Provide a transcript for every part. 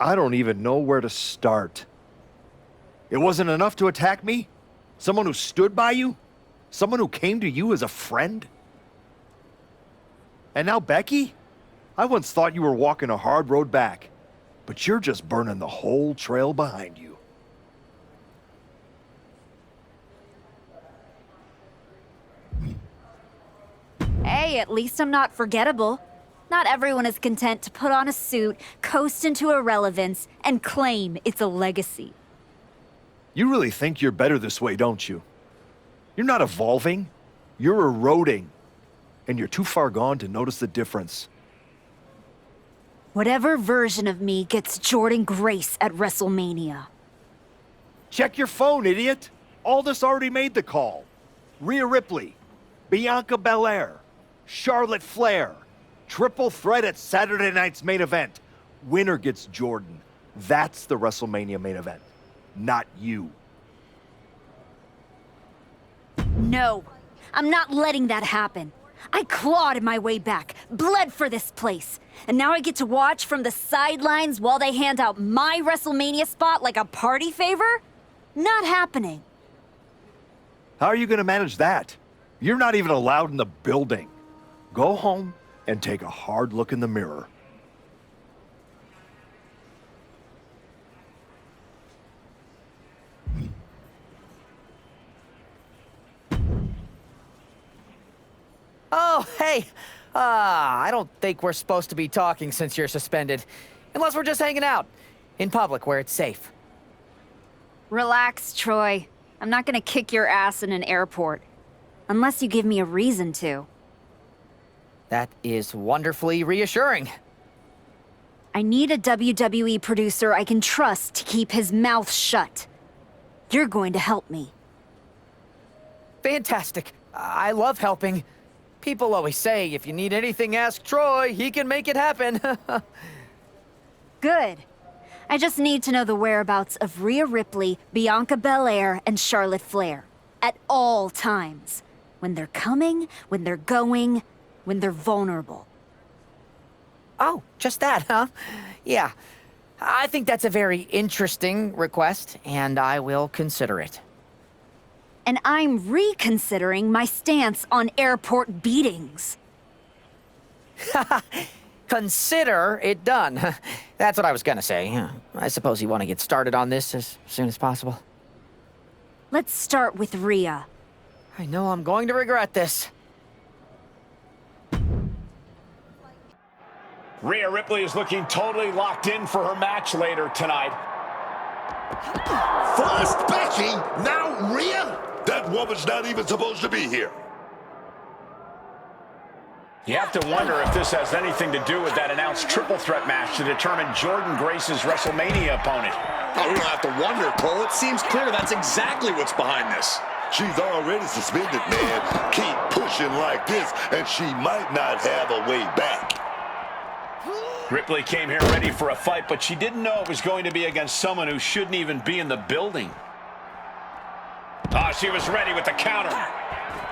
I don't even know where to start. It wasn't enough to attack me? Someone who stood by you? Someone who came to you as a friend? And now Becky? I once thought you were walking a hard road back, but you're just burning the whole trail behind you. Hey, at least I'm not forgettable. Not everyone is content to put on a suit, coast into irrelevance, and claim it's a legacy. You really think you're better this way, don't you? You're not evolving, you're eroding. And you're too far gone to notice the difference. Whatever version of me gets Jordayne Grace at WrestleMania. Check your phone, idiot! Aldous already made the call. Rhea Ripley, Bianca Belair, Charlotte Flair. Triple threat at Saturday night's main event. Winner gets Jordan. That's the WrestleMania main event, not you. No, I'm not letting that happen. I clawed my way back, bled for this place, and now I get to watch from the sidelines while they hand out my WrestleMania spot like a party favor? Not happening. How are you gonna manage that? You're not even allowed in the building. Go home and take a hard look in the mirror. Oh, hey. I don't think we're supposed to be talking since you're suspended. Unless we're just hanging out. In public, where it's safe. Relax, Troy. I'm not gonna kick your ass in an airport. Unless you give me a reason to. That is wonderfully reassuring. I need a WWE producer I can trust to keep his mouth shut. You're going to help me. Fantastic. I love helping. People always say, if you need anything, ask Troy. He can make it happen. Good. I just need to know the whereabouts of Rhea Ripley, Bianca Belair, and Charlotte Flair. At all times. When they're coming, when they're going, when they're vulnerable. Oh, just that, huh? Yeah. I think that's a very interesting request, and I will consider it. And I'm reconsidering my stance on airport beatings. Consider it done. That's what I was gonna say. I suppose you want to get started on this as soon as possible. Let's start with Rhea. I know I'm going to regret this. Rhea Ripley is looking totally locked in for her match later tonight. First Becky, now Rhea? That woman's not even supposed to be here. You have to wonder if this has anything to do with that announced triple threat match to determine Jordayne Grace's WrestleMania opponent. Oh, we don't have to wonder, Cole. It seems clear that's exactly what's behind this. She's already suspended, man. Keep pushing like this, and she might not have a way back. Ripley came here ready for a fight, but she didn't know it was going to be against someone who shouldn't even be in the building. She was ready with the counter.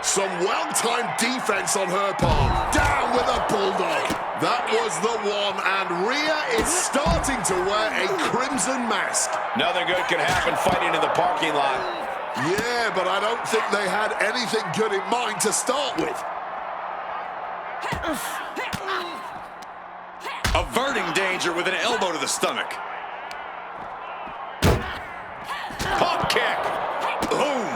Some well-timed defense on her part. Down with a bulldog. That was the one, and Rhea is starting to wear a crimson mask. Nothing good can happen fighting in the parking lot. Yeah, but I don't think they had anything good in mind to start with. Averting danger with an elbow to the stomach. Pump kick. Boom.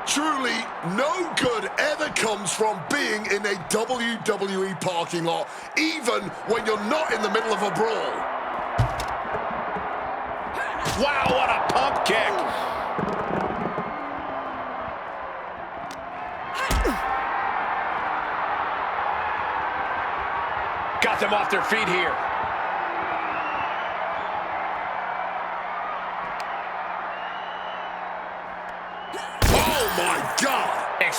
Truly, no good ever comes from being in a WWE parking lot, even when you're not in the middle of a brawl. Wow, what a pump kick. Got them off their feet here.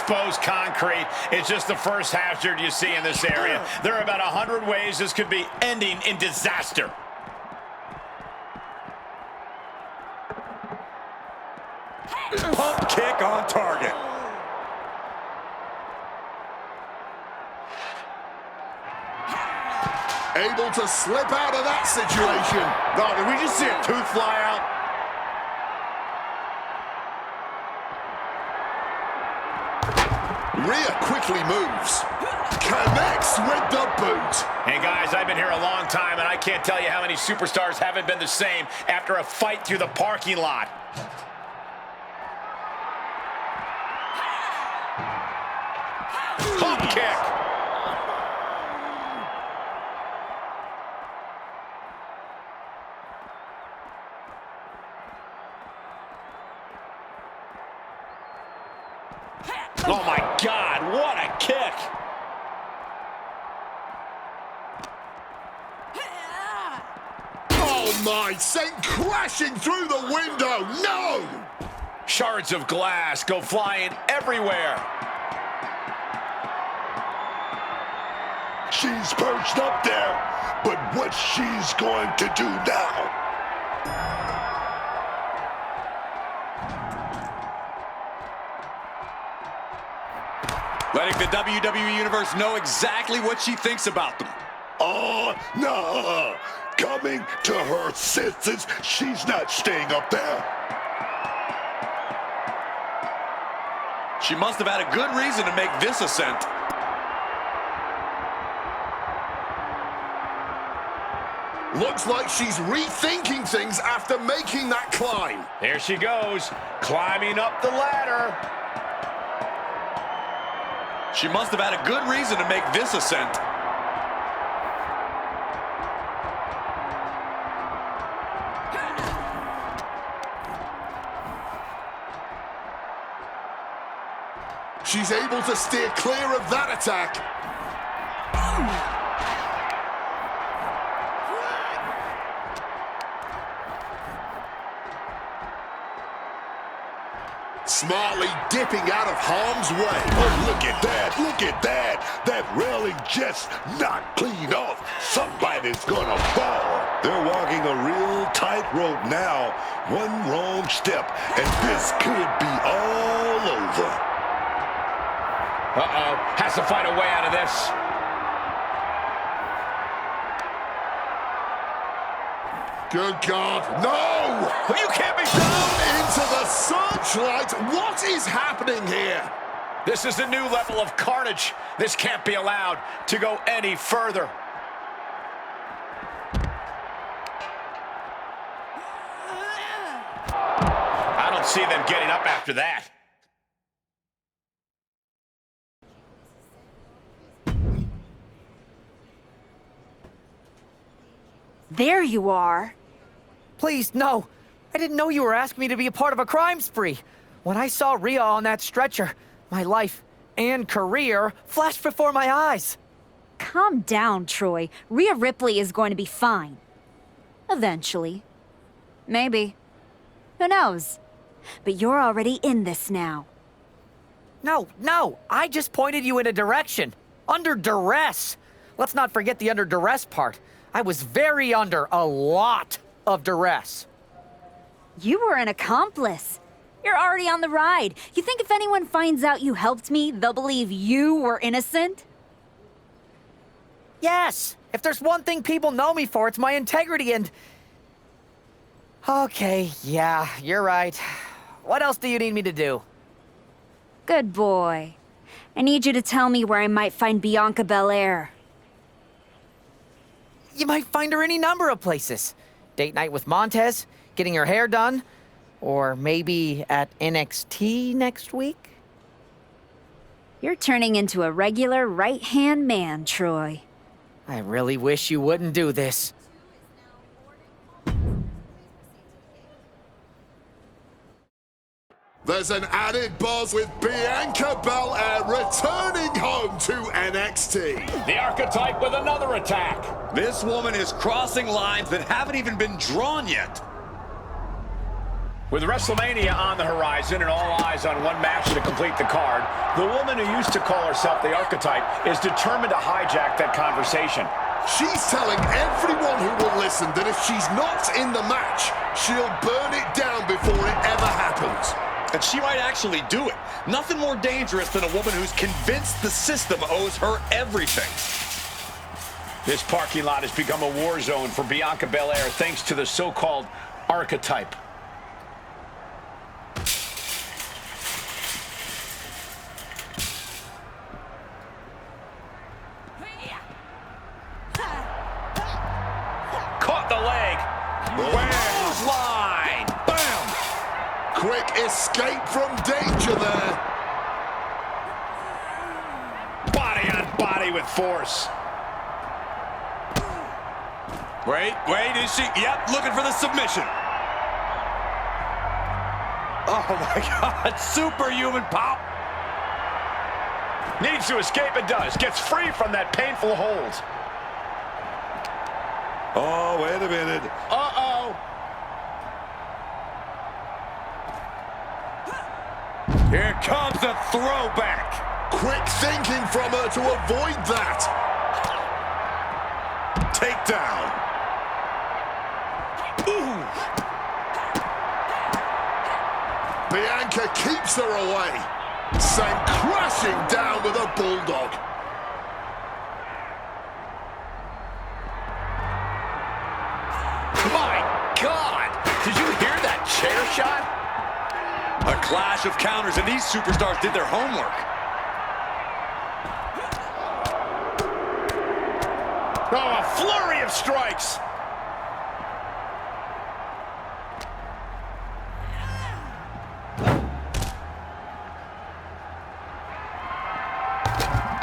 exposed concrete is just the first hazard you see in this area. There are about 100 ways this could be ending in disaster. Pump kick on target. Able to slip out of that situation. No, did we just see a tooth fly out? Rhea quickly moves. Connects with the boot. Hey guys, I've been here a long time and I can't tell you how many superstars haven't been the same after a fight through the parking lot. Pump kick. Oh my God, what a kick! Oh my, sent crashing through the window. No! Shards of glass go flying everywhere. She's perched up there, but what she's going to do now? Letting the WWE Universe know exactly what she thinks about them. Oh, no. Coming to her senses, she's not staying up there. She must have had a good reason to make this ascent. Looks like she's rethinking things after making that climb. There she goes, climbing up the ladder. She must have had a good reason to make this ascent. She's able to steer clear of that attack. Smartly dipping out of harm's way. Oh, look at that, look at that. That railing just knocked clean off. Somebody's gonna fall. They're walking a real tightrope now. One wrong step, and this could be all over. Uh-oh, has to find a way out of this. Good God, no! You can't be Down into the searchlight. What is happening here? This is a new level of carnage. This can't be allowed to go any further. I don't see them getting up after that. There you are. Please, no. I didn't know you were asking me to be a part of a crime spree. When I saw Rhea on that stretcher, my life and career flashed before my eyes. Calm down, Troy. Rhea Ripley is going to be fine. Eventually. Maybe. Who knows? But you're already in this now. No. I just pointed you in a direction. Under duress. Let's not forget the under duress part. I was very under a lot of duress. You were an accomplice. You're already on the ride. You think if anyone finds out you helped me, they'll believe you were innocent? Yes! If there's one thing people know me for, it's my integrity and... Okay, yeah, you're right. What else do you need me to do? Good boy. I need you to tell me where I might find Bianca Belair. You might find her any number of places. Date night with Montez, getting her hair done, or maybe at NXT next week? You're turning into a regular right-hand man, Troy. I really wish you wouldn't do this. There's an added buzz with Bianca Belair returning home to NXT. The archetype with another attack. This woman is crossing lines that haven't even been drawn yet. With WrestleMania on the horizon and all eyes on one match to complete the card, the woman who used to call herself the Archetype is determined to hijack that conversation. She's telling everyone who will listen that if she's not in the match, she'll burn it down before it ever happens. And she might actually do it. Nothing more dangerous than a woman who's convinced the system owes her everything. This parking lot has become a war zone for Bianca Belair thanks to the so-called Archetype. Caught the leg. Line. Bam! Quick escape from danger there. Body on body with force. Wait, is she? Yep, looking for the submission. Oh my God, superhuman pop. Needs to escape and does. Gets free from that painful hold. Oh, wait a minute. Uh-oh. Here comes a throwback. Quick thinking from her to avoid that. Takedown. Ooh. Bianca keeps her away. Sent crashing down with a bulldog. My God! Did you hear that chair shot? A clash of counters, and these superstars did their homework. Oh, a flurry of strikes.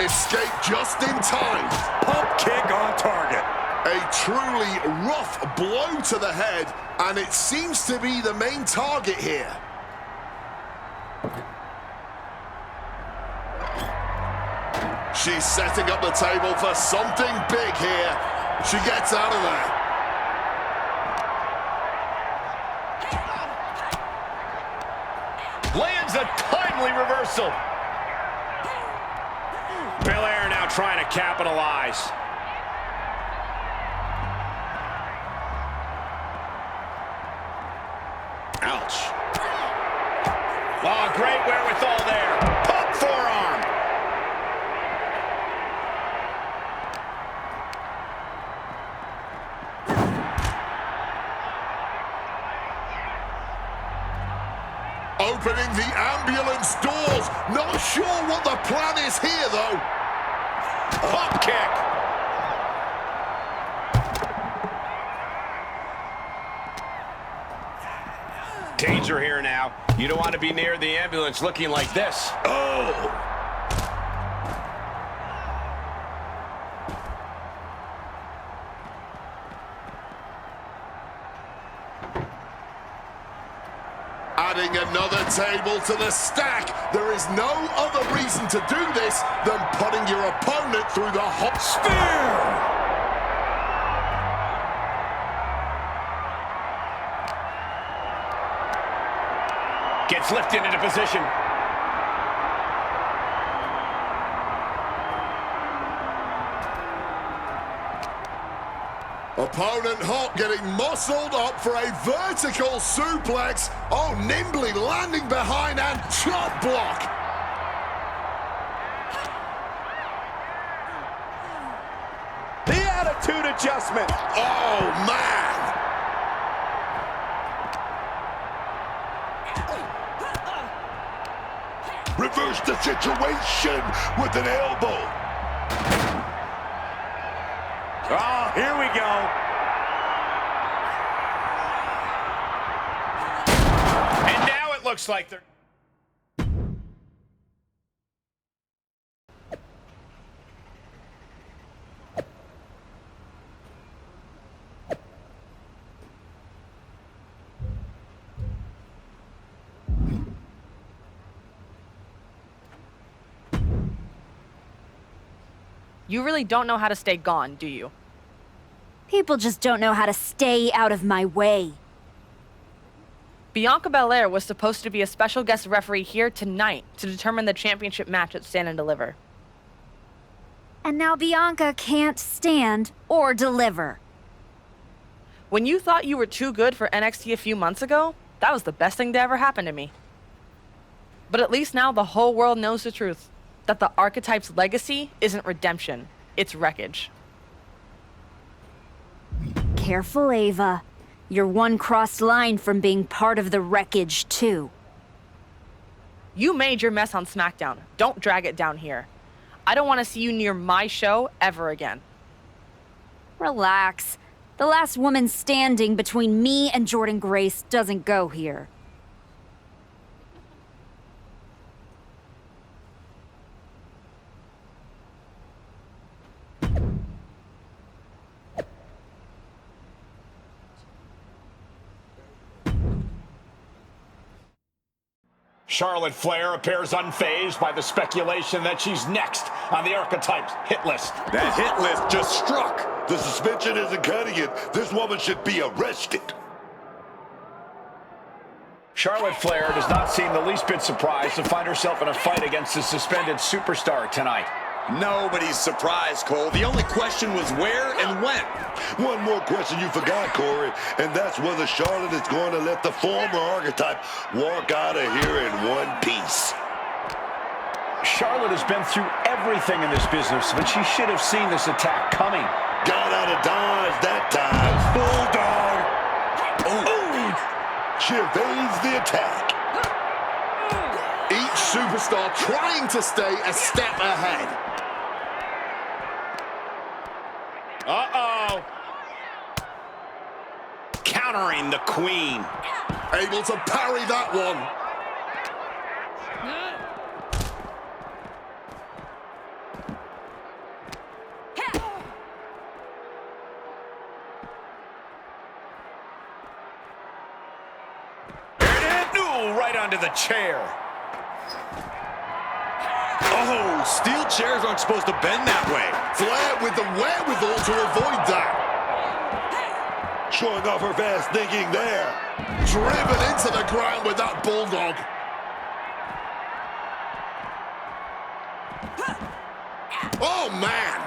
Escape just in time. Pump kick on target. A truly rough blow to the head, and it seems to be the main target here. She's setting up the table for something big here. She gets out of there. Lands a timely reversal. Belair now trying to capitalize. Ouch. Oh, great wherewithal there. Pump forearm. Opening the ambulance doors. Not sure what the plan is here, though. Pump kick. Danger here now. You don't want to be near the ambulance looking like this. Oh! Adding another table to the stack. There is no other reason to do this than putting your opponent through the hot spear. Gets lifted into position. Opponent hot, getting muscled up for a vertical suplex. Oh, nimbly landing behind and chop block. The attitude adjustment. Oh, man. Reverse the situation with an elbow. Oh, here we go. And now it looks like they're... You really don't know how to stay gone, do you? People just don't know how to stay out of my way. Bianca Belair was supposed to be a special guest referee here tonight to determine the championship match at Stand and Deliver. And now Bianca can't stand or deliver. When you thought you were too good for NXT a few months ago, that was the best thing to ever happen to me. But at least now the whole world knows the truth, that the Archetype's legacy isn't redemption, it's wreckage. Careful, Ava. You're one crossed line from being part of the wreckage, too. You made your mess on SmackDown. Don't drag it down here. I don't want to see you near my show ever again. Relax. The last woman standing between me and Jordayne Grace doesn't go here. Charlotte Flair appears unfazed by the speculation that she's next on the Archetype's hit list. That hit list just struck. The suspension isn't cutting it. This woman should be arrested. Charlotte Flair does not seem the least bit surprised to find herself in a fight against the suspended superstar tonight. Nobody's surprised, Cole. The only question was where and when. One more question you forgot, Corey, and that's whether Charlotte is going to let the former Archetype walk out of here in one piece. Charlotte has been through everything in this business, but she should have seen this attack coming. Got out of dodge that time. Bulldog. Ooh. She evades the attack. Each superstar trying to stay a step ahead. Uh-oh. Countering the Queen. Able to parry that one. Ooh, right onto the chair. Oh, steel chairs aren't supposed to bend that way. Flair with the wherewithal to avoid that. Showing off her fast thinking there. Driven into the ground with that bulldog. Oh, man.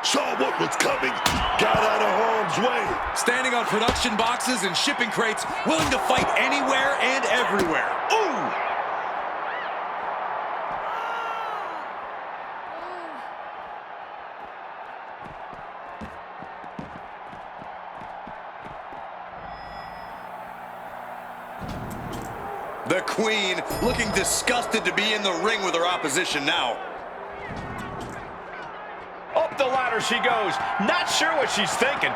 Saw what was coming. Got out of harm's way. Standing on production boxes and shipping crates, willing to fight anywhere and everywhere. Ooh! The Queen looking disgusted to be in the ring with her opposition now. Up the ladder she goes. Not sure what she's thinking.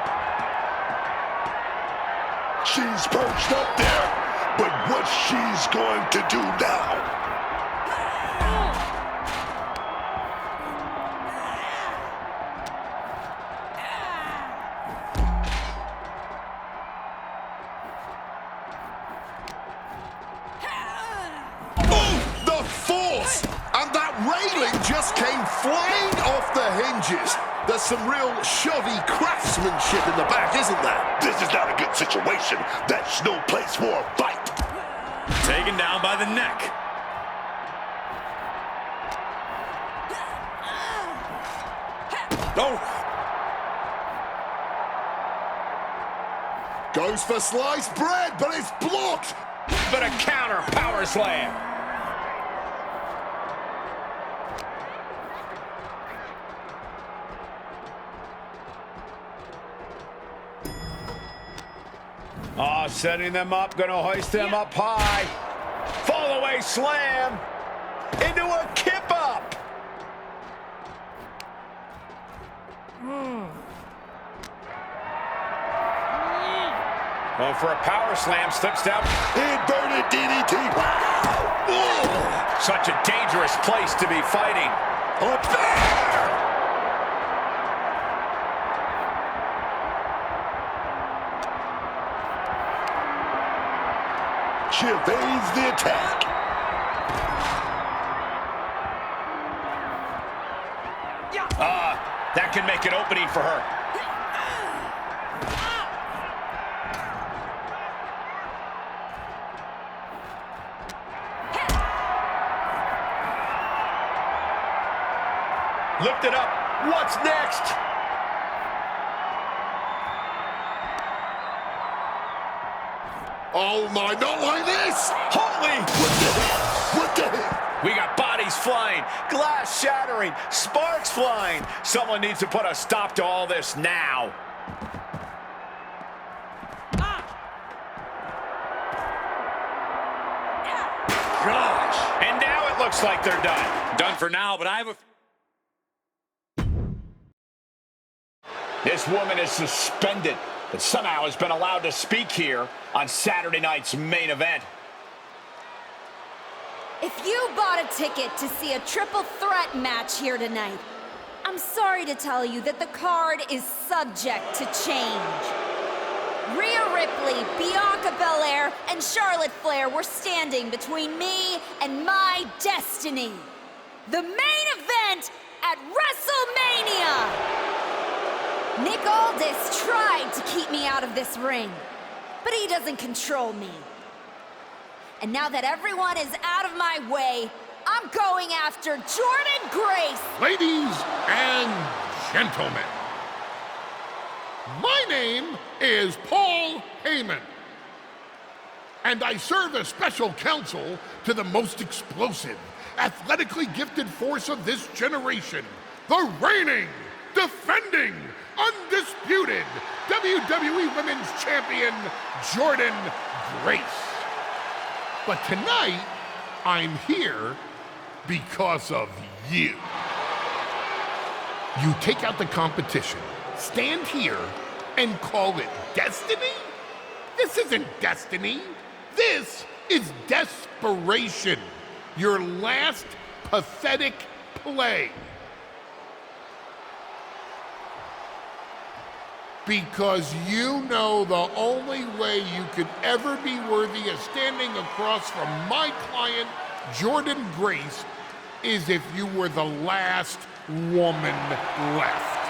She's perched up there, but what she's going to do now? The force! And that railing just came flying off the hinges. There's some real shoddy craftsmanship in the back, isn't there? This is not a good situation. That's no place for a fight. Taken down by the neck. Oh! Goes for sliced bread, but it's blocked. But a counter power slam. Oh, setting them up, gonna hoist them up high. Fall away slam into a kip up. Going for a power slam, slips down. Inverted DDT. Whoa. Such a dangerous place to be fighting. Up there! She evades the attack. That can make an opening for her. Lifted up. What's next? Oh my, not like this! Holy! What the hell? What the hell? We got bodies flying, glass shattering, sparks flying. Someone needs to put a stop to all this now. Gosh. And now it looks like they're done. Done for now, but I have a... This woman is suspended, but somehow has been allowed to speak here on Saturday night's main event. If you bought a ticket to see a triple threat match here tonight, I'm sorry to tell you that the card is subject to change. Rhea Ripley, Bianca Belair, and Charlotte Flair were standing between me and my destiny. The main event at WrestleMania! Nick Aldis tried to keep me out of this ring, but he doesn't control me. And now that everyone is out of my way, I'm going after Jordayne Grace. Ladies and gentlemen, my name is Paul Heyman, and I serve as special counsel to the most explosive, athletically gifted force of this generation, the reigning, defending, undisputed WWE Women's Champion, Jordayne Grace. But tonight, I'm here because of you. You take out the competition, stand here, and call it destiny? This isn't destiny. This is desperation. Your last pathetic play. Because you know the only way you could ever be worthy of standing across from my client, Jordayne Grace, is if you were the last woman left.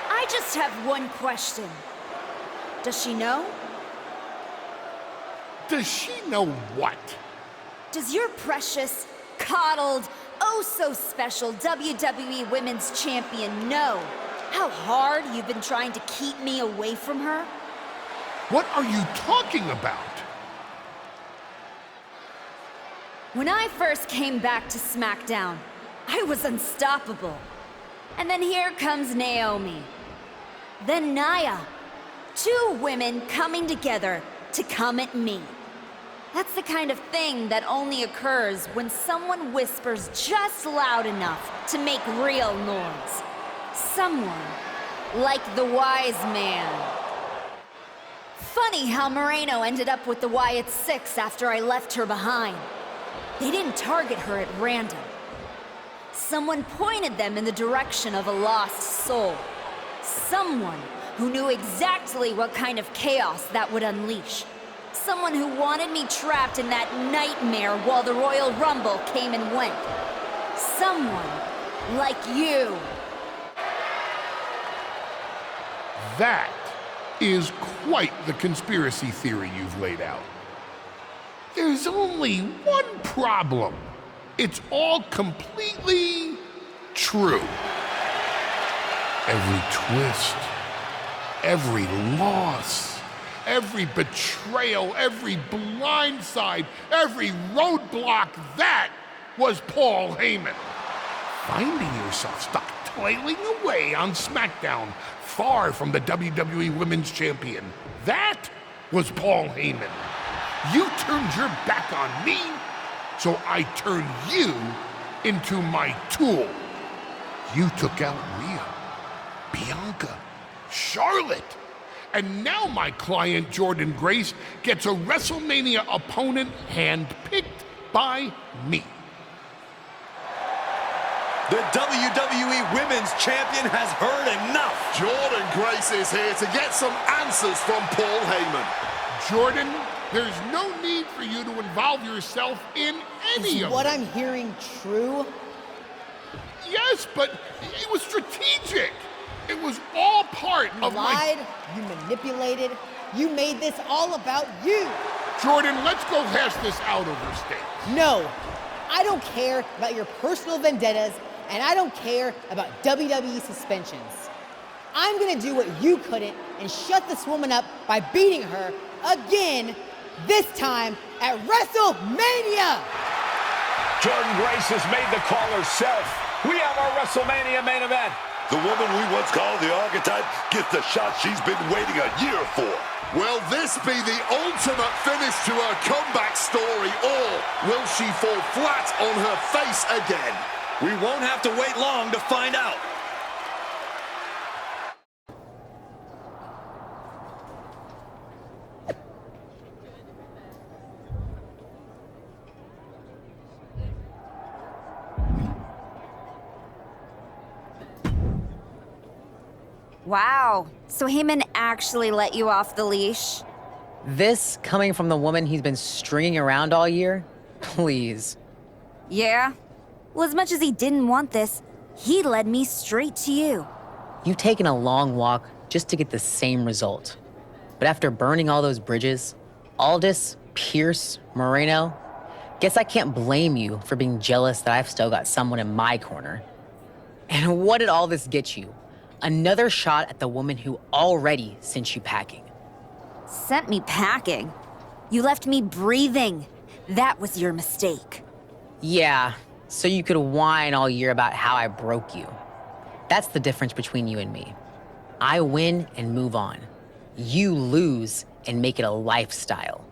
I just have one question. Does she know? Does she know what? Does your precious, coddled, oh-so-special WWE Women's Champion know how hard you've been trying to keep me away from her? What are you talking about? When I first came back to SmackDown, I was unstoppable. And then here comes Naomi. Then Nia. Two women coming together to come at me. That's the kind of thing that only occurs when someone whispers just loud enough to make real noise. Someone like the wise man. Funny how Moreno ended up with the Wyatt Six after I left her behind. They didn't target her at random. Someone pointed them in the direction of a lost soul. Someone who knew exactly what kind of chaos that would unleash. Someone who wanted me trapped in that nightmare while the Royal Rumble came and went. Someone like you. That is quite the conspiracy theory you've laid out. There's only one problem. It's all completely true. Every twist, every loss, every betrayal, every blindside, every roadblock, that was Paul Heyman. Finding yourself stuck toiling away on SmackDown, far from the WWE Women's Champion, that was Paul Heyman. You turned your back on me, so I turned you into my tool. You took out Rhea, Bianca, Charlotte, and now my client Jordayne Grace gets a WrestleMania opponent handpicked by me. The WWE Women's Champion has heard enough. Jordayne Grace is here to get some answers from Paul Heyman. Jordayne, there's no need for you to involve yourself in any of What it. I'm hearing true? Yes, but it was strategic. It was all part You of lied, you manipulated, you made this all about you. Jordayne, let's go hash this out over stage. No, I don't care about your personal vendettas and I don't care about WWE suspensions. I'm gonna do what you couldn't and shut this woman up by beating her again, this time at WrestleMania! Jordayne Grace has made the call herself. We have our WrestleMania main event. The woman we once called the archetype gets the shot she's been waiting a year for. Will this be the ultimate finish to her comeback story, or will she fall flat on her face again? We won't have to wait long to find out. Wow, so Heyman actually let you off the leash? This coming from the woman he's been stringing around all year? Please. Yeah? Well, as much as he didn't want this, he led me straight to you. You've taken a long walk just to get the same result. But after burning all those bridges, Aldis, Pierce, Moreno, guess I can't blame you for being jealous that I've still got someone in my corner. And what did all this get you? Another shot at the woman who already sent you packing. Sent me packing? You left me breathing. That was your mistake. Yeah, so you could whine all year about how I broke you. That's the difference between you and me. I win and move on. You lose and make it a lifestyle.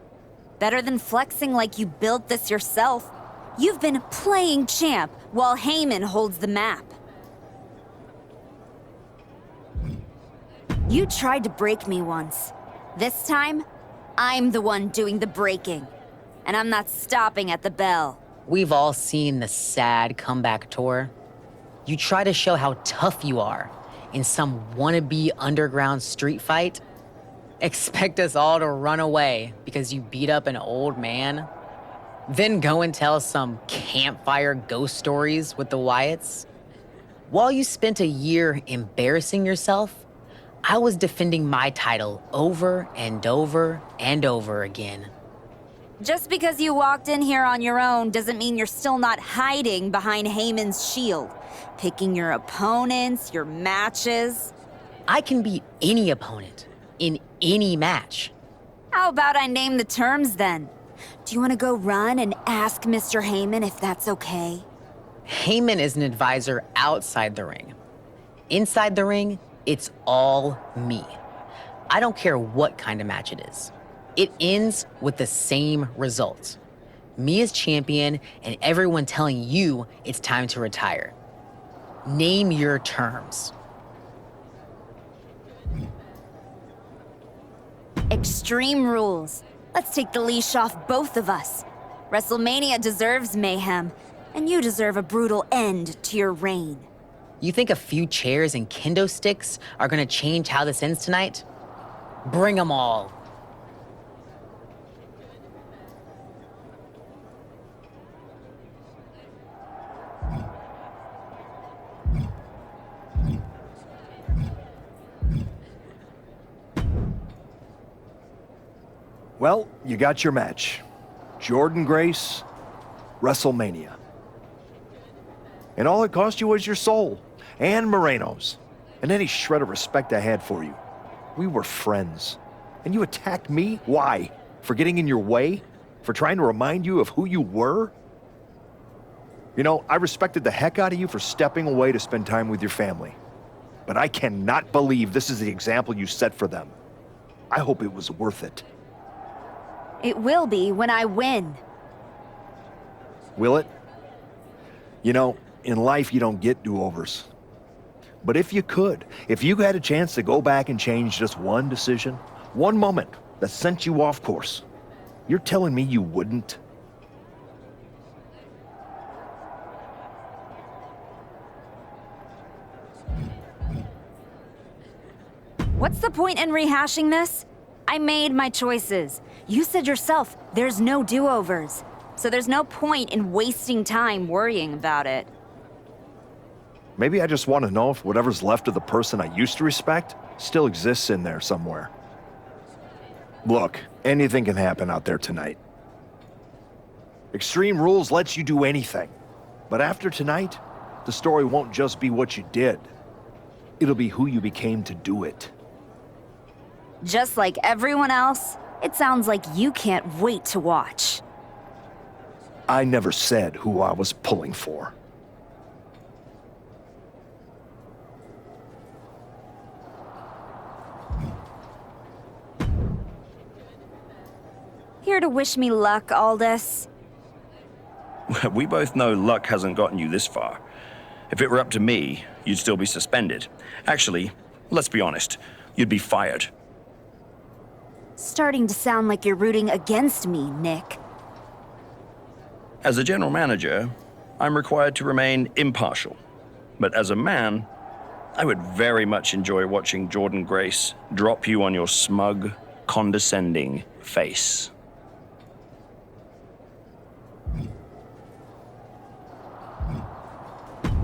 Better than flexing like you built this yourself. You've been playing champ while Heyman holds the map. You tried to break me once. This time, I'm the one doing the breaking. And I'm not stopping at the bell. We've all seen the sad comeback tour. You try to show how tough you are in some wannabe underground street fight. Expect us all to run away because you beat up an old man. Then go and tell some campfire ghost stories with the Wyatts. While you spent a year embarrassing yourself, I was defending my title over and over and over again. Just because you walked in here on your own doesn't mean you're still not hiding behind Heyman's shield, picking your opponents, your matches. I can beat any opponent in any match. How about I name the terms then? Do you want to go run and ask Mr. Heyman if that's okay? Heyman is an advisor outside the ring. Inside the ring, it's all me. I don't care what kind of match it is. It ends with the same result. Me as champion and everyone telling you it's time to retire. Name your terms. Extreme rules. Let's take the leash off both of us. WrestleMania deserves mayhem, and you deserve a brutal end to your reign. You think a few chairs and kendo sticks are gonna change how this ends tonight? Bring them all. Well, you got your match. Jordayne Grace, WrestleMania. And all it cost you was your soul, and Moreno's, and any shred of respect I had for you. We were friends. And you attacked me? Why? For getting in your way? For trying to remind you of who you were? You know, I respected the heck out of you for stepping away to spend time with your family. But I cannot believe this is the example you set for them. I hope it was worth it. It will be when I win. Will it? You know, in life you don't get do-overs. But if you could, if you had a chance to go back and change just one decision, one moment that sent you off course, you're telling me you wouldn't? What's the point in rehashing this? I made my choices. You said yourself, there's no do-overs. So there's no point in wasting time worrying about it. Maybe I just want to know if whatever's left of the person I used to respect still exists in there somewhere. Look, anything can happen out there tonight. Extreme Rules lets you do anything. But after tonight, The story won't just be what you did. It'll be who you became to do it. Just like everyone else, it sounds like you can't wait to watch. I never said who I was pulling for. Here to wish me luck, Aldous? We both know luck hasn't gotten you this far. If it were up to me, you'd still be suspended. Actually, let's be honest, you'd be fired. Starting to sound like you're rooting against me, Nick. As a general manager, I'm required to remain impartial. But as a man, I would very much enjoy watching Jordayne Grace drop you on your smug, condescending face.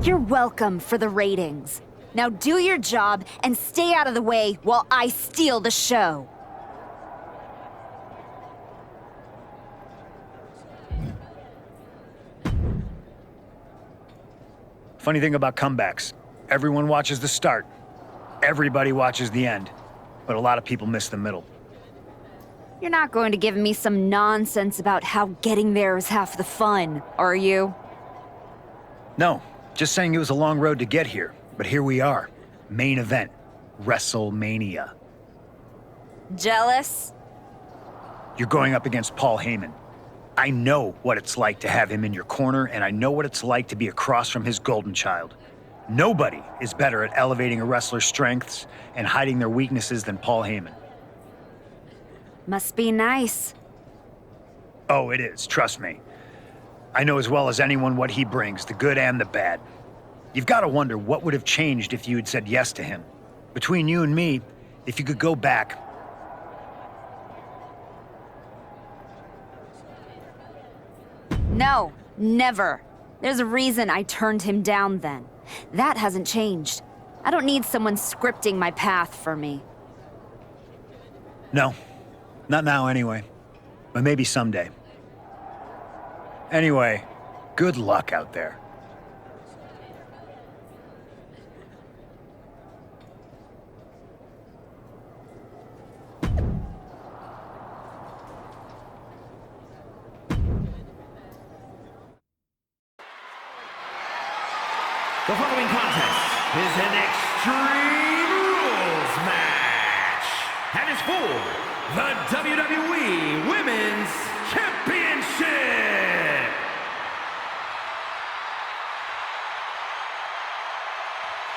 You're welcome for the ratings. Now do your job and stay out of the way while I steal the show. Funny thing about comebacks, everyone watches the start. Everybody watches the end. But a lot of people miss the middle. You're not going to give me some nonsense about how getting there is half the fun, are you? No, just saying it was a long road to get here. But here we are. Main event. WrestleMania. Jealous? You're going up against Paul Heyman. I know what it's like to have him in your corner, and I know what it's like to be across from his golden child. Nobody is better at elevating a wrestler's strengths and hiding their weaknesses than Paul Heyman. Must be nice. Oh, it is, trust me. I know as well as anyone what he brings, the good and the bad. You've got to wonder what would have changed if you had said yes to him. Between you and me, if you could go back. No, never. There's a reason I turned him down then. That hasn't changed. I don't need someone scripting my path for me. No, not now anyway. But maybe someday. Anyway, good luck out there. The following contest is an Extreme Rules match and is for the WWE Women's Championship.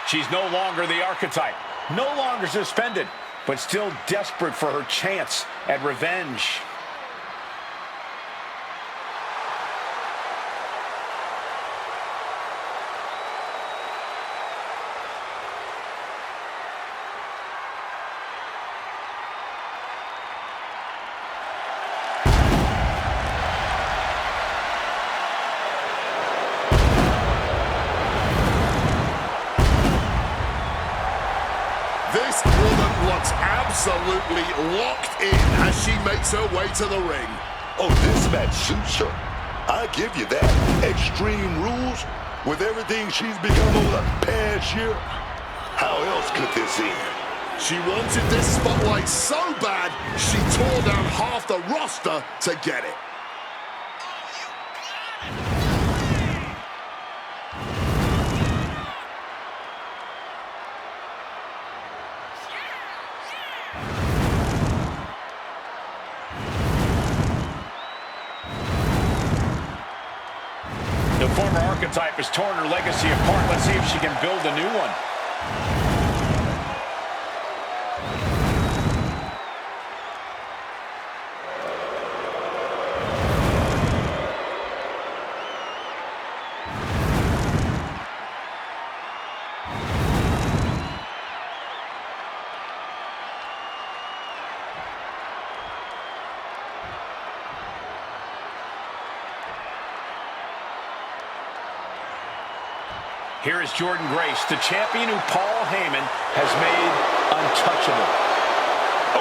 She's no longer the archetype, no longer suspended, but still desperate for her chance at revenge. This woman looks absolutely locked in as she makes her way to the ring. Oh, this match suits her. I give you that. Extreme Rules, with everything she's become over the past year. How else could this end? She wanted this spotlight so bad, she tore down half the roster to get it. The former archetype has torn her legacy apart. Let's see if she can build a new one. Here is Jordayne Grace, the champion who Paul Heyman has made untouchable.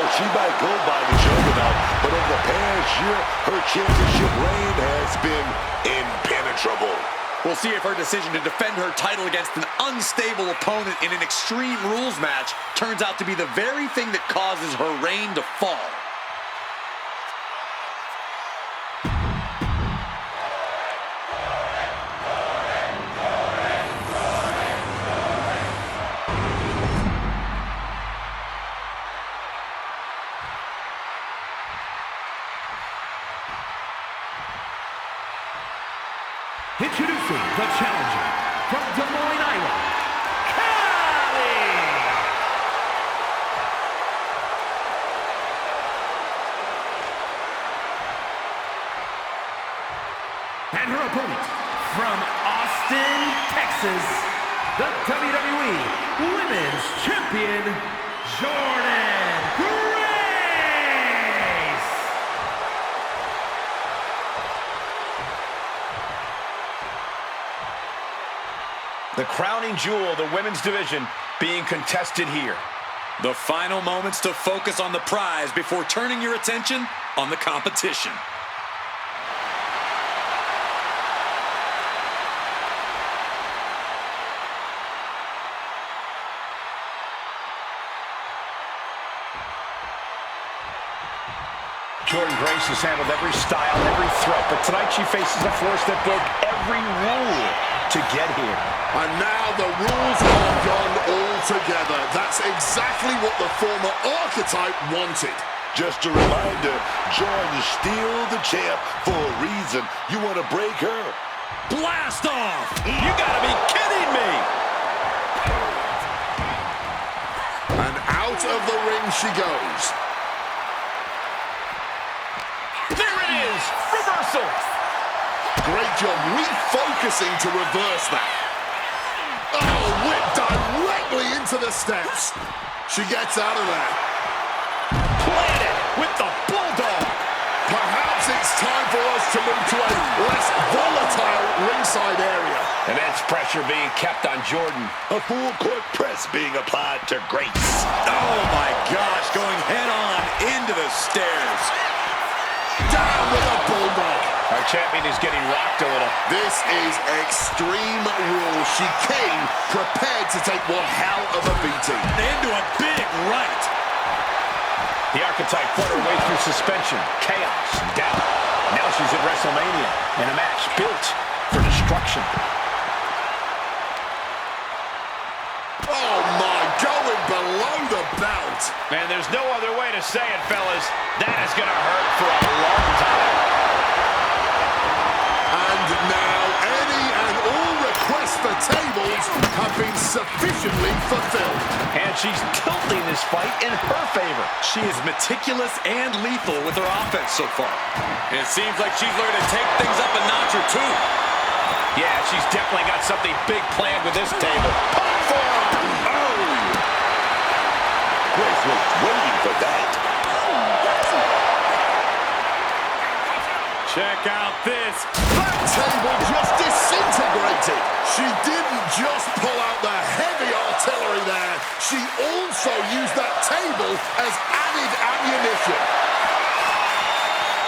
Oh, she might go by the juggernaut, but over the past year, her championship reign has been impenetrable. We'll see if her decision to defend her title against an unstable opponent in an Extreme Rules match turns out to be the very thing that causes her reign to fall. Introducing the challenger from Des Moines, Iowa, Cali! And her opponent from Austin, Texas, the WWE Women's Champion, Jordayne Grace! The crowning jewel of the women's division being contested here. The final moments to focus on the prize before turning your attention on the competition. Jordayne Grace has handled every style, every threat, but tonight she faces a force that broke every rule to get here. And now the rules are gone altogether. That's exactly what the former archetype wanted. Just a reminder, Jordan's still the champ for a reason. You want to break her? Blast off! You gotta be kidding me! And out of the ring she goes. There it is! Reversal! Great job refocusing to reverse that. Oh, whip directly into the steps. She gets out of there. Planted with the bulldog. Perhaps it's time for us to move to a less volatile ringside area. Immense pressure being kept on Jordayne. A full court press being applied to Grace. Oh my gosh, going head on into the stairs. Down with a bulldog. Our champion is getting rocked a little. This is Extreme Rules. She came prepared to take one hell of a beating. Into a big right. The archetype fought her way through suspension, chaos, and doubt. Now she's at WrestleMania in a match built for destruction. Oh my, going below the belt. Man, there's no other way to say it, fellas. That is going to hurt for a long time. And now any and all requests for tables have been sufficiently fulfilled. And she's tilting this fight in her favor. She is meticulous and lethal with her offense so far. And it seems like she's learned to take things up a notch or two. Yeah, she's definitely got something big planned with this table. Pop forearm! Oh! Grace was waiting for that. Check out this. That table just disintegrated. She didn't just pull out the heavy artillery there. She also used that table as added ammunition.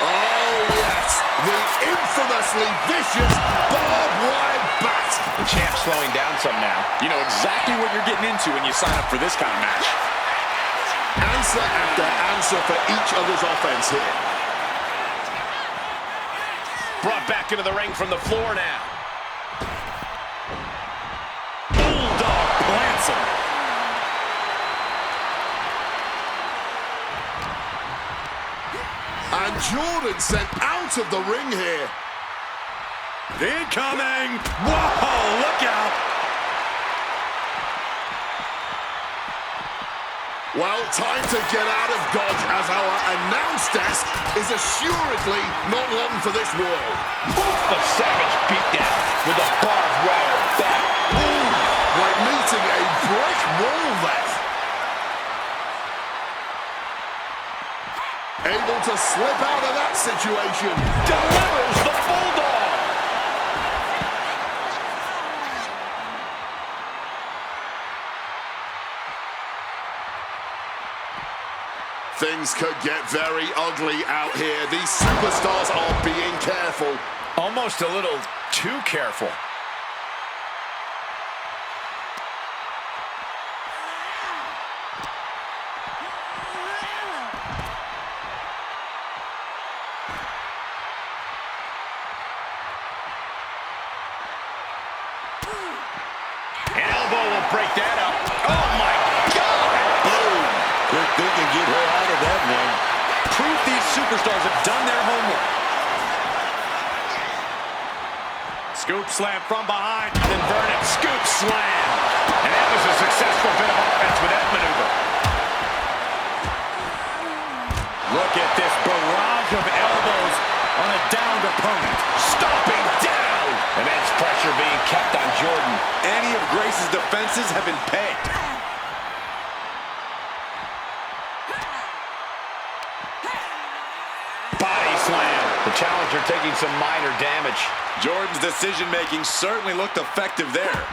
Oh, yes. The infamously vicious barbed wire bat. The champ's slowing down some now. You know exactly what you're getting into when you sign up for this kind of match. Answer after answer for each other's offense here. Brought back into the ring from the floor now. Bulldog plants him. And Jordayne sent out of the ring here. Incoming! Whoa, look out! Well, time to get out of Dodge as our announce desk is assuredly not long for this world. A savage beatdown with a barbed wire bat. Ooh, like meeting a brick wall there. Able to slip out of that situation. Delivers the bulldog. Things could get very ugly out here. These superstars are being careful. Almost a little too careful. break that up. Oh, my God! Boom! Quick thinking, get her out of that one. Proof these superstars have done their homework. Scoop slam from behind. Inverted scoop slam. And that was a successful bit of offense with that maneuver. Look at this barrage of elbows on a downed opponent. Stomping down. Immense pressure being kept on Jordan. Any of Grace's defenses have been pegged. Body slam. The challenger taking some minor damage. Jordan's decision-making certainly looked effective there.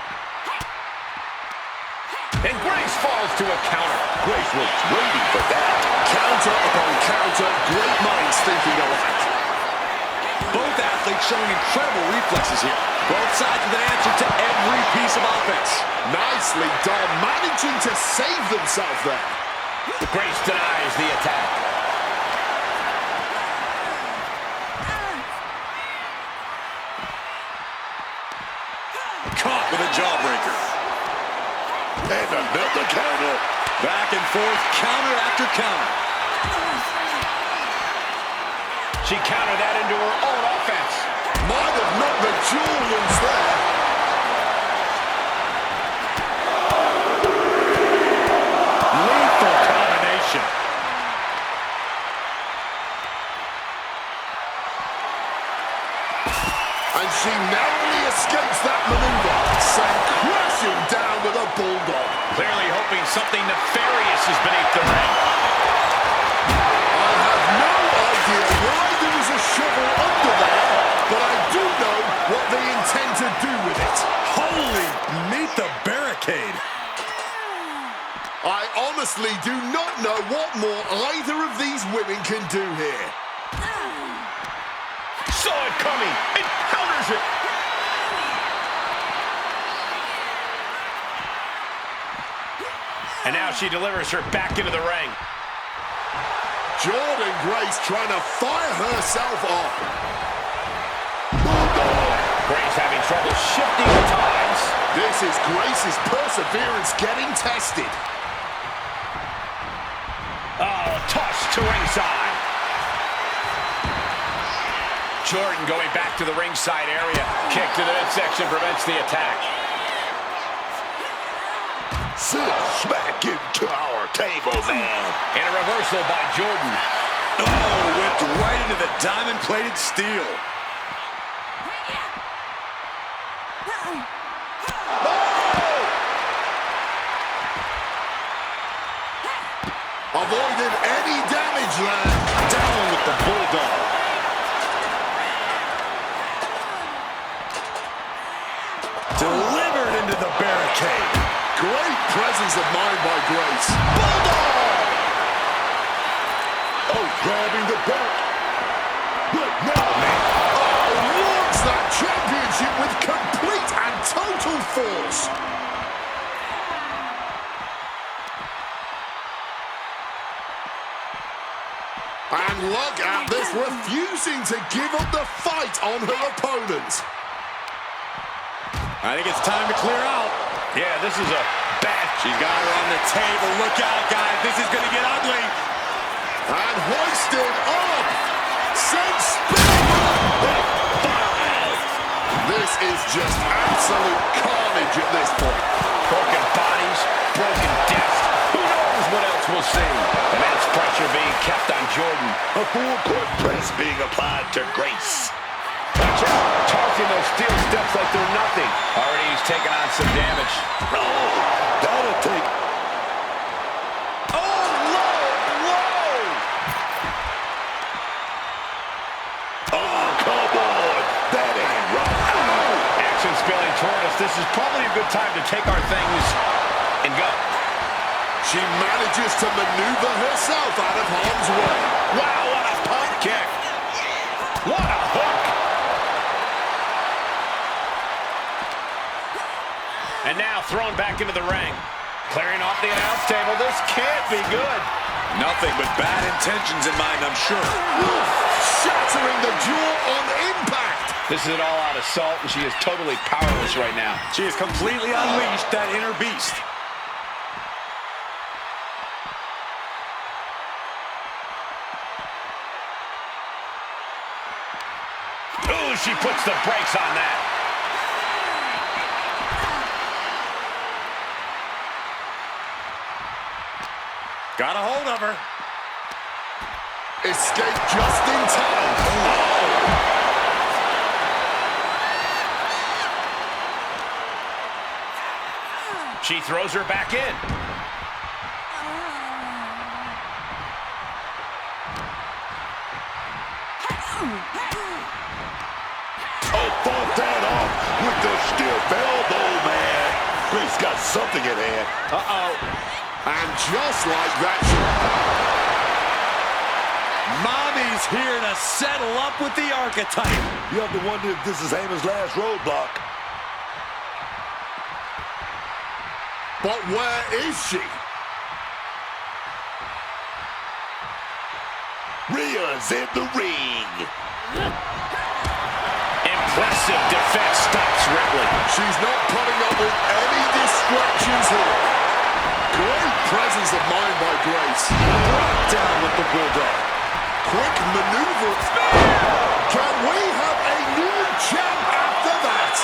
And Grace falls to a counter. Grace was waiting for that. Counter upon counter, great minds thinking alike. Both athletes showing incredible reflexes here. Both sides with an answer to every piece of offense. Nicely done, managing to save themselves there. Grace denies the attack. Caught with a jawbreaker. And another counter. Back and forth, counter after counter. She countered that into her own offense. Might have knocked the jaw loose there. Lethal combination. And she narrowly escapes that maneuver, sent crashing down with a bulldog. Clearly hoping something nefarious is beneath the ring. I have no idea why there was a shovel under there, but I do know what they intend to do with it. Holy, meet the barricade. I honestly do not know what more either of these women can do here. Saw it coming and counters it. And now she delivers her back into the ring. Jordayne Grace trying to fire herself off. Grace having trouble shifting the tides. This is Grace's perseverance getting tested. Oh, toss to ringside. Jordan going back to the ringside area. Kick to the midsection prevents the attack. Sit smack into our table, man. And a reversal by Jordan. Oh, whipped right into the diamond-plated steel. Avoided any damage there. Down with the bulldog. Delivered into the barricade. Great presence of mind by Grace. Bulldog! Oh, grabbing the belt. But now, man. Oh, launch that championship with complete and total force. And look at this, refusing to give up the fight on her opponent. I think it's time to clear out. Yeah, this is a bad... She's got her on the table. Look out, guys. This is going to get ugly. And hoisted up. Sent spinning. This is just absolute carnage at this point. Broken bodies, broken deaths. Who knows what else we'll see? Immense pressure being kept on Jordan. A full court press being applied to Grace. Watch out, tossing those steel steps like they're nothing. Already he's taking on some damage. Oh, that'll take... Oh, low! Oh, come on. That ain't right. Action spilling toward us. This is probably a good time to take our things and go. She manages to maneuver herself out of harm's way. Wow, what a pump kick. What a hook. And now thrown back into the ring. Clearing off the announce table. This can't be good. Nothing but bad intentions in mind, I'm sure. Shattering the jaw on impact. This is an all-out assault, and she is totally powerless right now. She has completely unleashed that inner beast. Ooh, she puts the brakes on that. Got a hold of her. Escape just in time. Oh. She throws her back in. Oh, fought that off with the stiff elbow, man. Grace got something at hand. Uh-oh. And just like that, Mommy's here to settle up with the archetype. You have to wonder if this is Heyman's last roadblock. but where is she? Rhea's in the ring. Impressive defense stops Ripley. She's not putting up with any distractions here. Great presence of mind by Grace. Brought down with the bulldog. Quick maneuver. Can we have a new champ after that?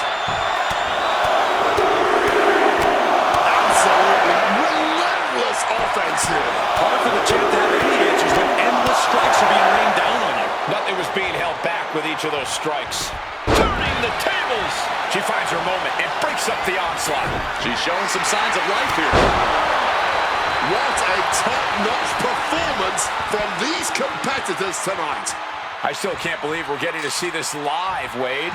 Absolutely relentless offense here. Hard for the champ to have any answers when endless strikes are being rained down on you. Nothing was being held back with each of those strikes. Turning the tables. She finds her moment and breaks up the onslaught. She's showing some signs of life here. What a top-notch performance from these competitors tonight. I still can't believe we're getting to see this live, Wade.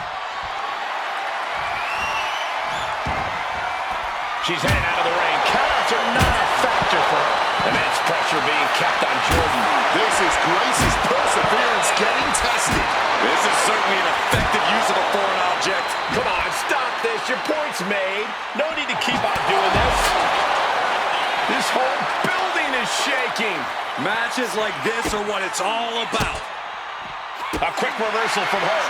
She's heading out of the ring. Countouts are not a factor for her. Immense pressure being kept on Jordan. This is Grace's perseverance getting tested. This is certainly an effective use of a foreign object. Come on, stop this. Your point's made. No need to keep on doing this. This whole building is shaking. Matches like this are what it's all about. A quick reversal from her.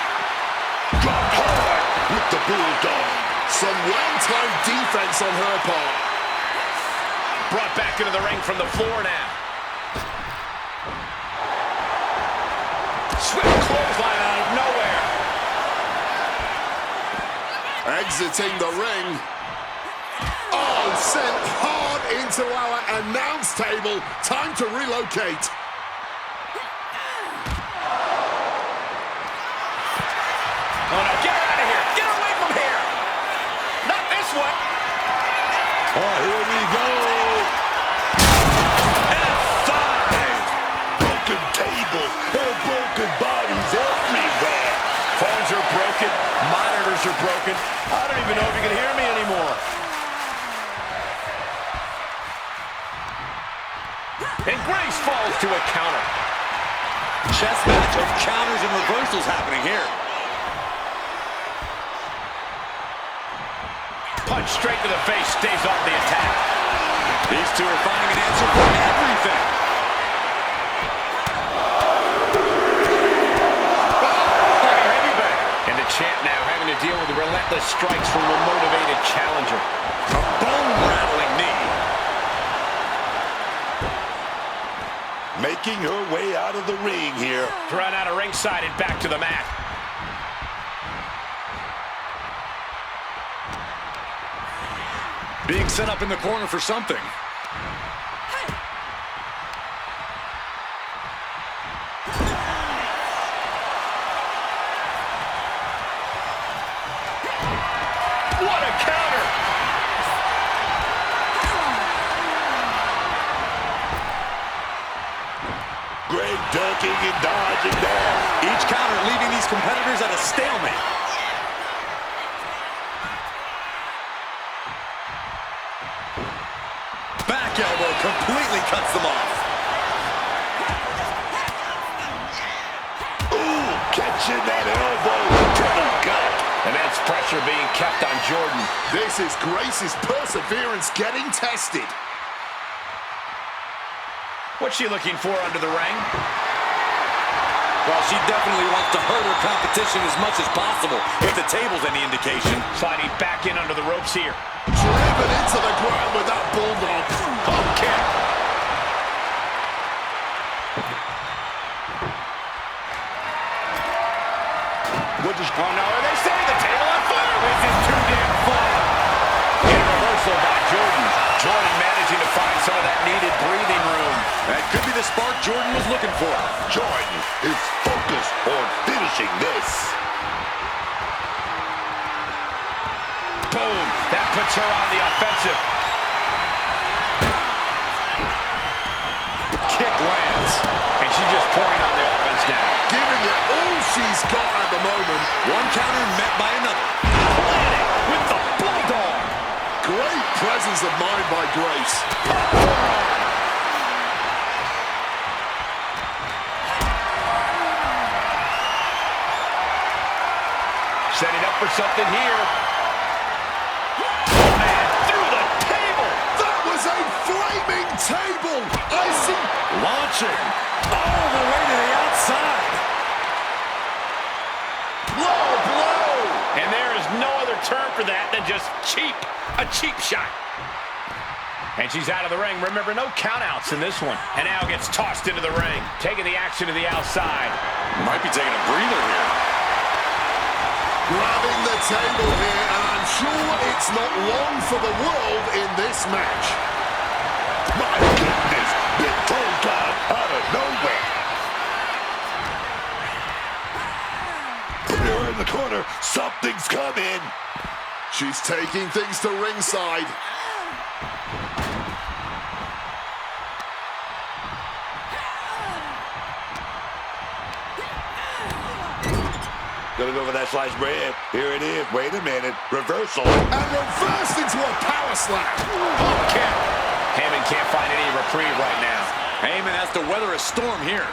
Drop hard with the bulldog. Some well-timed defense on her part. Brought back into the ring from the floor now. Swift clothesline out of nowhere. Exiting the ring. Oh, sent hard into our announce table. Time to relocate. Oh no, get her out of here. Get her away from here. Not this one. Oh, here we go. F5. Broken table and broken bodies everywhere. Phones are broken. Monitors are broken. I don't even know if you can hear me anymore. And Grace falls to a counter. Chess match of counters and reversals happening here. Punch straight to the face, stays off the attack. These two are finding an answer for everything. Heavy back. And the champ now having to deal with the relentless strikes from a motivated challenger. A bone-rattling knee. Making her way out of the ring here. Thrown out of ringside and back to the mat. Being set up in the corner for something. What a counter! Great ducking and dodging there. Each counter leaving these competitors at a stalemate. Back elbow completely cuts them off. Ooh, catching that elbow to the gut. Immense pressure being kept on Jordan. This is Grace's perseverance getting tested. What's she looking for under the ring? Well, she definitely wants to hurt her competition as much as possible, if the table's any indication. Sliding back in under the ropes here. Driven into the ground with that bulldog. Pump kick. Oh no, are they setting the table on fire? This is too damn far. In reversal by Jordan. Jordan managing to find some of that needed breathing room. That could be the spark Jordan was looking for. Jordan is focused on finishing this. Boom. That puts her on the offensive. Kick lands. And she's just pouring on the offense now. Giving it all she's got at the moment. One counter met by another. Planning with the bulldog. Great presence of mind by Grace. Setting up for something here. Oh, man, through the table. That was a flaming table. Icing. Launching all the way to the outside. Low blow. And there is no other term for that than just cheap. A cheap shot. And she's out of the ring. Remember, no countouts in this one. And now gets tossed into the ring. Taking the action to the outside. Might be taking a breather here. Grabbing the table here, and I'm sure it's not long for the world in this match. My goodness, big toe guard out of nowhere. Put her in the corner, something's coming. She's taking things to ringside. Gonna go for that sliced bread. Here it is. Wait a minute. Reversal. And reversed into a power slam. Oh, kick. Heyman can't find any reprieve right now. Heyman has to weather a storm here.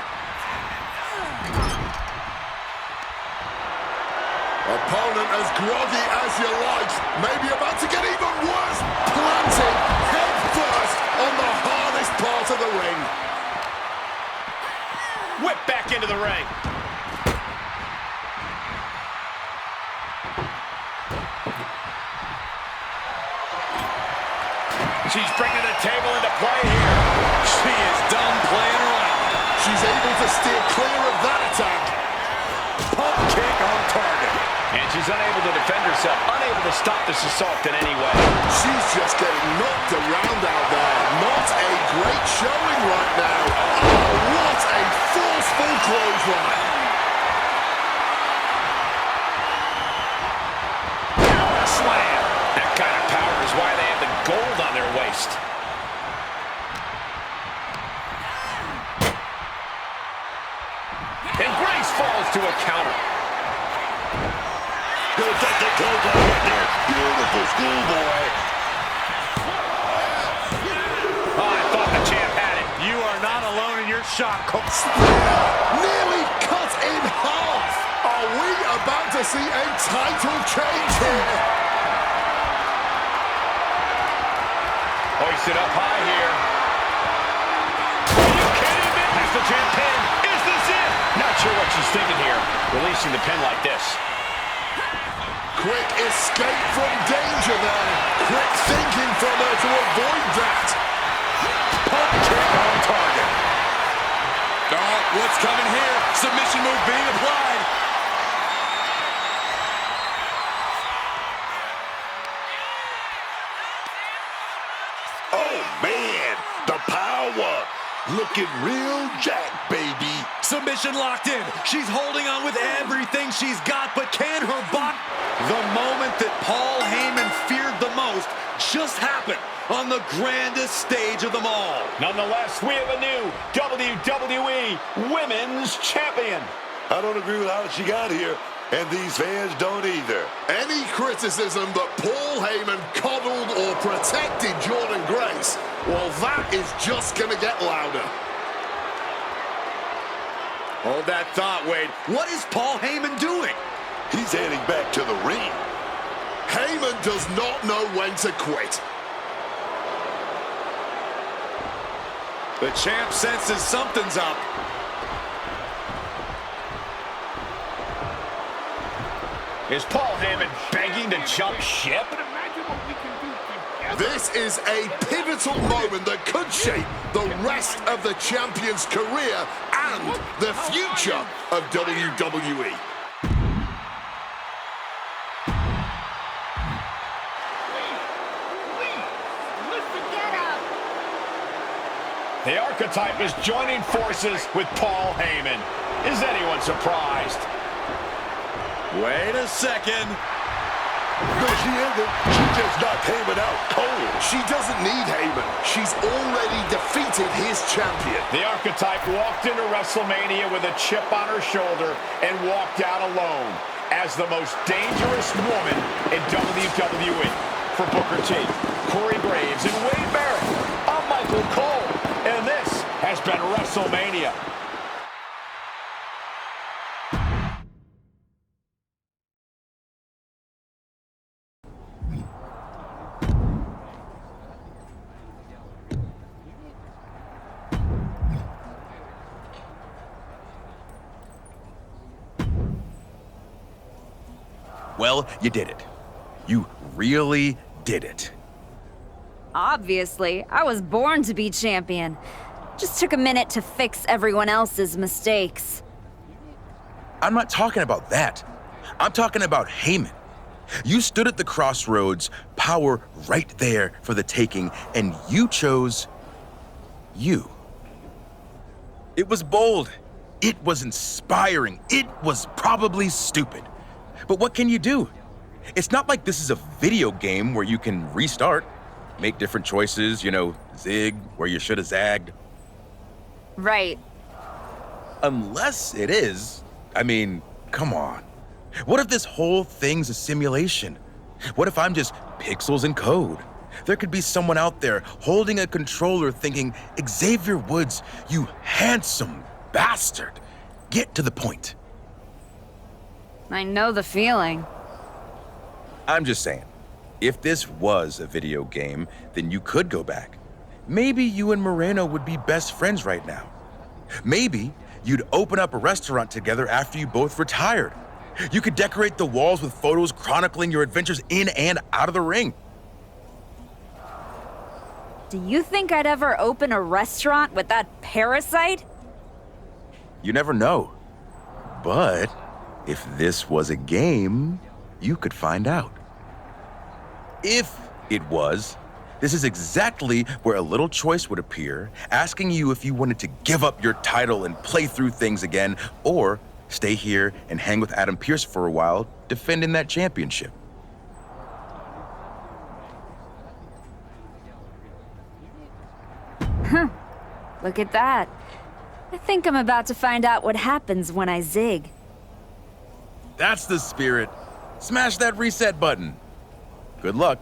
Opponent as groggy as you like. Maybe about to get even worse. Planted head first on the hardest part of the ring. Whip back into the ring. She's bringing the table into play here. She is done playing around. She's able to steer clear of that attack. Pump kick on target. And she's unable to defend herself, unable to stop this assault in any way. She's just getting knocked around out there. Not a great showing right now. Oh, what a forceful clothesline. Power slam. That kind of power is why they have the gold on their waist. And Grace falls to a counter. Gonna take the clothes off right there. Beautiful schoolboy. Oh, I thought the champ had it. You are not alone in your shock. Nearly cut in half. Are we about to see a title change here? Hoisted up high here. Are you kidding me? Has the champ pin? Is this it? Not sure what she's thinking here, releasing the pin like this. Quick escape from danger there. Quick thinking from her to avoid that. Pump kick on target. Oh, what's coming here? Submission move being applied. Oh, man. The power. Looking real jacked, baby. Submission locked in. She's holding on with everything she's got, but can her body? The moment that Paul Heyman feared the most just happened on the grandest stage of them all. Nonetheless, we have a new WWE Women's Champion. I don't agree with how she got here, and these fans don't either. Any criticism that Paul Heyman coddled or protected Jordayne Grace, well, that is just going to get louder. Hold that thought, Wade. What is Paul Heyman doing? He's heading back to the ring. Heyman does not know when to quit. The champ senses something's up. Is Paul Heyman begging to jump ship? This is a pivotal moment that could shape the rest of the champion's career and the future of WWE. The archetype is joining forces with Paul Heyman. Is anyone surprised? Wait a second. No, she isn't. She just knocked Heyman out cold. She doesn't need Heyman. She's already defeated his champion. The archetype walked into WrestleMania with a chip on her shoulder and walked out alone as the most dangerous woman in WWE. For Booker T, Corey Graves, and Wade Barrett, I'm Michael Cole, and this has been WrestleMania. Well, you did it. You really did it. Obviously, I was born to be champion. Just took a minute to fix everyone else's mistakes. I'm not talking about that. I'm talking about Heyman. You stood at the crossroads, power right there for the taking, and you chose you. It was bold. It was inspiring. It was probably stupid. But what can you do? It's not like this is a video game where you can restart, make different choices, zig where you should have zagged. Right. Unless it is. I mean, come on. What if this whole thing's a simulation? What if I'm just pixels and code? There could be someone out there holding a controller thinking, Xavier Woods, you handsome bastard. Get to the point. I know the feeling. I'm just saying, if this was a video game, then you could go back. Maybe you and Moreno would be best friends right now. Maybe you'd open up a restaurant together after you both retired. You could decorate the walls with photos chronicling your adventures in and out of the ring. Do you think I'd ever open a restaurant with that parasite? You never know. But if this was a game, you could find out. If it was, this is exactly where a little choice would appear, asking you if you wanted to give up your title and play through things again, or stay here and hang with Adam Pearce for a while, defending that championship. Look at that. I think I'm about to find out what happens when I zig. That's the spirit. Smash that reset button. Good luck.